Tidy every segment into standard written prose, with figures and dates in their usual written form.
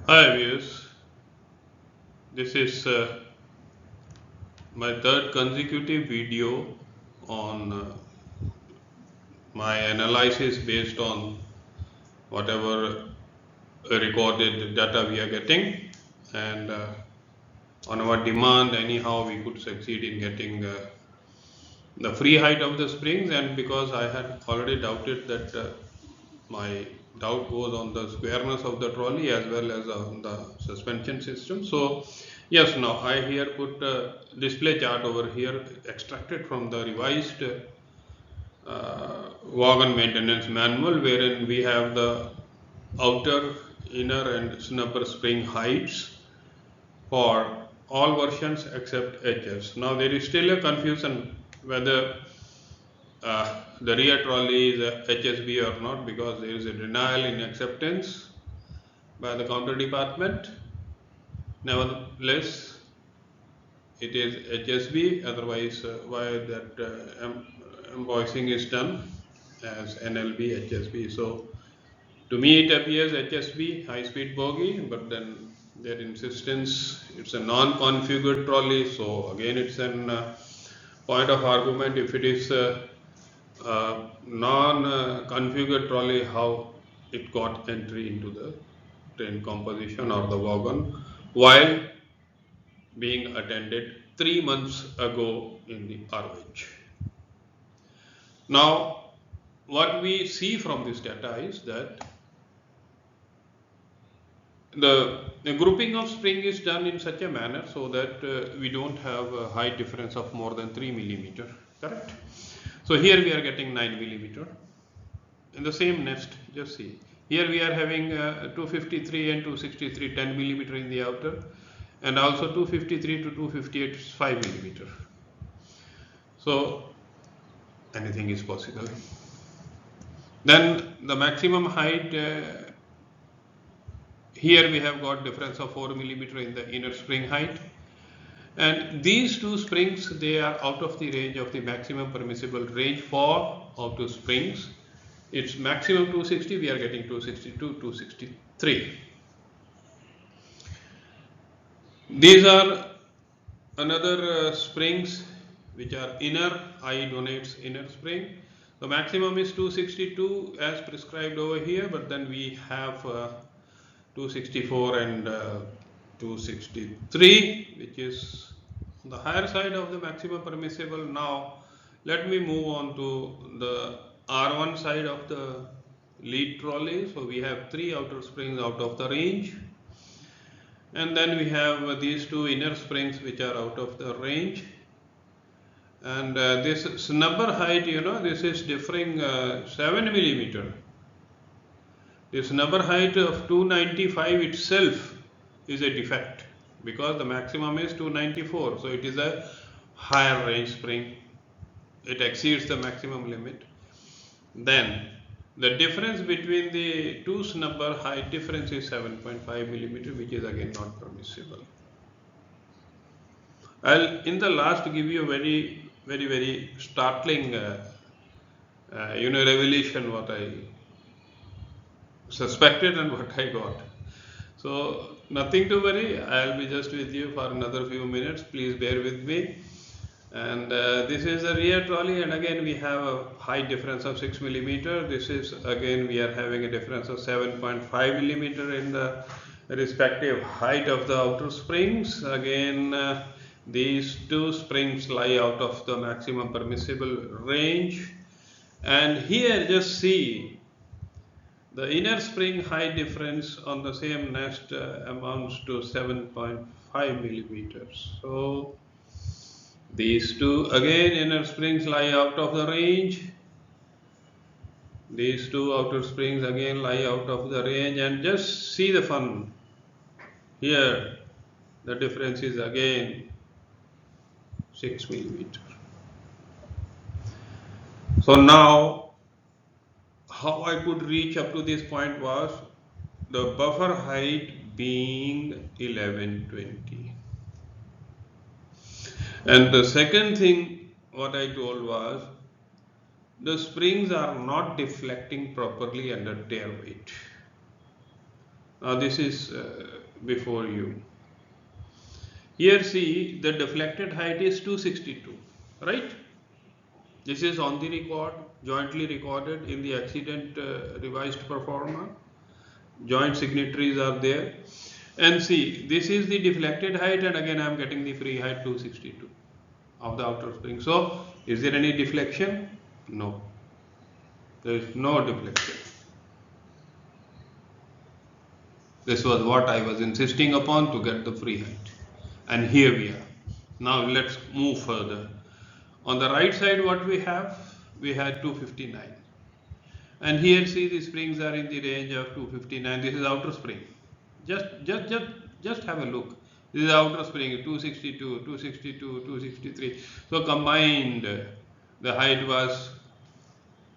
Hi viewers, this is my third consecutive video on my analysis based on whatever recorded data we are getting, and on our demand anyhow we could succeed in getting the free height of the springs. And because I had already doubted that my doubt was on the squareness of the trolley as well as on the suspension system. So yes, now I here put display chart over here extracted from the revised Wagon maintenance manual, wherein we have the outer, inner and snubber spring heights for all versions except HS. Now there is still a confusion whether the rear trolley is a HSB or not, because there is a denial in acceptance by the counter department. Nevertheless, it is HSB, otherwise why that invoicing is done as NLB HSB. So to me it appears HSB, high speed bogie, but then their insistence it's a non-configured trolley. So again it's an point of argument. If it is non-configured trolley, how it got entry into the train composition or the wagon while being attended 3 months ago in the ROH. Now, what we see from this data is that the grouping of spring is done in such a manner so that we don't have a height difference of more than 3 millimeter, correct? So here we are getting 9 millimeter. In the same nest, just see. Here we are having 253 and 263 10 millimeter in the outer, and also 253 to 258 is 5 millimeter. So anything is possible. Then the maximum height, here we have got difference of 4 millimeter in the inner spring height. And these two springs, they are out of the range of the maximum permissible range for outer springs. It's maximum 260, we are getting 262, 263. These are another springs which are inner, I donates inner spring. The maximum is 262 as prescribed over here, but then we have 264 and 263, which is on the higher side of the maximum permissible. Now let me move on to the R1 side of the lead trolley. So we have 3 outer springs out of the range, and then we have these 2 inner springs which are out of the range. And this snubber height, this is differing 7 millimeter. This snubber height of 295 itself is a defect, because the maximum is 294. So it is a higher range spring. It exceeds the maximum limit. Then the difference between the two snubber height difference is 7.5 millimeter, which is again not permissible. I'll in the last give you a very startling revelation what I suspected and what I got. So nothing to worry, I'll be just with you for another few minutes. Please bear with me. And this is a rear trolley, and again we have a height difference of 6 millimeter. This is again we are having a difference of 7.5 millimeter in the respective height of the outer springs. Again these two springs lie out of the maximum permissible range, and here just see the inner spring height difference on the same nest amounts to 7.5 millimeters. So these two again inner springs lie out of the range. These two outer springs again lie out of the range, and just see the fun. Here the difference is again 6 millimeter. So now how I could reach up to this point was the buffer height being 1120. And the second thing what I told was the springs are not deflecting properly under tear weight. Now this is before you. Here see, the deflected height is 262, right? This is on the record, jointly recorded in the accident revised performer. Joint signatories are there. And see, this is the deflected height, and again I am getting the free height 262 of the outer spring. So, is there any deflection? No. There is no deflection. This was what I was insisting upon to get the free height. And here we are. Now let's move further. On the right side, what we have? We had 259. And here see the springs are in the range of 259. This is outer spring. Just have a look. This is outer spring 262, 262, 263. So combined, the height was,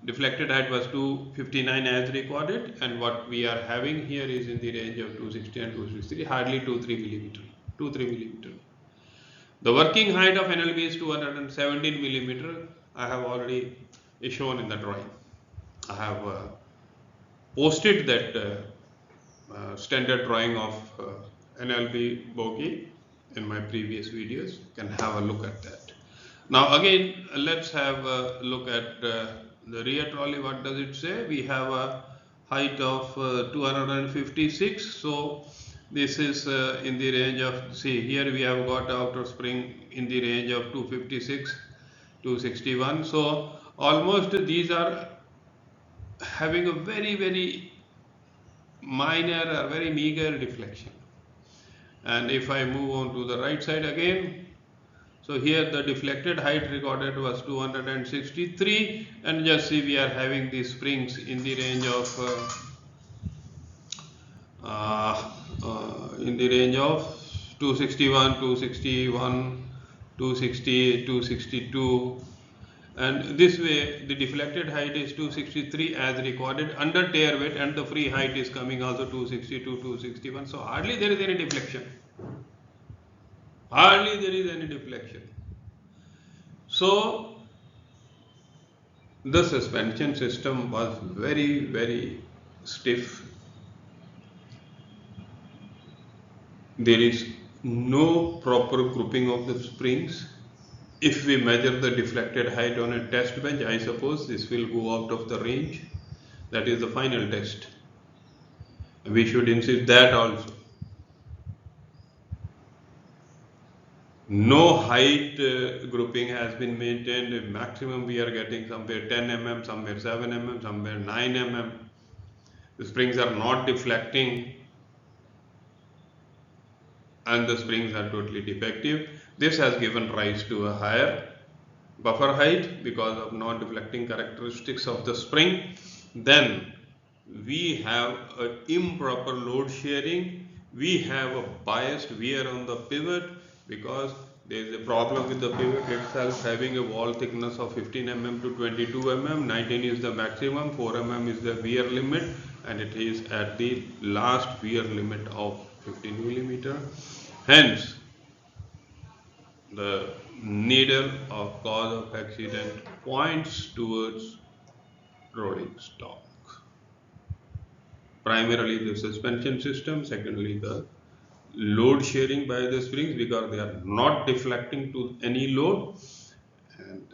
deflected height was 259 as recorded, and what we are having here is in the range of 260 and 263, hardly 2-3 millimeter. 2-3 millimeter. The working height of NLB is 217 millimeter. I have already shown in the drawing. I have posted that standard drawing of NLB bogie in my previous videos. You can have a look at that. Now again, let's have a look at the rear trolley. What does it say? We have a height of 256. So this is in the range of, see here we have got outer spring in the range of 256, 261. So almost these are having a very minor or very meager deflection. And if I move on to the right side again, so here the deflected height recorded was 263, and just see we are having these springs in the range of 261, 261, 260, 262, and this way the deflected height is 263 as recorded under tear weight, and the free height is coming also 262, 261. So hardly there is any deflection. Hardly there is any deflection. So the suspension system was very stiff. There is no proper grouping of the springs. If we measure the deflected height on a test bench, I suppose this will go out of the range. That is the final test. We should insist that also. No height grouping has been maintained. Maximum we are getting somewhere 10 mm, somewhere 7 mm, somewhere 9 mm. The springs are not deflecting, and the springs are totally defective. This has given rise to a higher buffer height because of non-deflecting characteristics of the spring. Then we have an improper load sharing. We have a biased wear on the pivot because there is a problem with the pivot itself having a wall thickness of 15 mm to 22 mm. 19 is the maximum, 4 mm is the wear limit, and it is at the last wear limit of 15 millimeter. Hence, the needle of cause of accident points towards rolling stock. Primarily the suspension system, secondly the load sharing by the springs because they are not deflecting to any load, and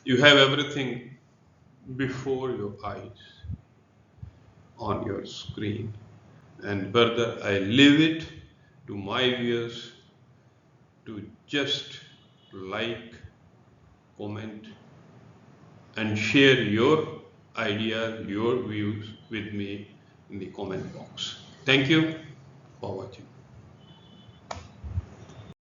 you have everything before your eyes on your screen. And further, I leave it to my viewers to just like, comment and share your ideas, your views with me in the comment box. Thank you for watching.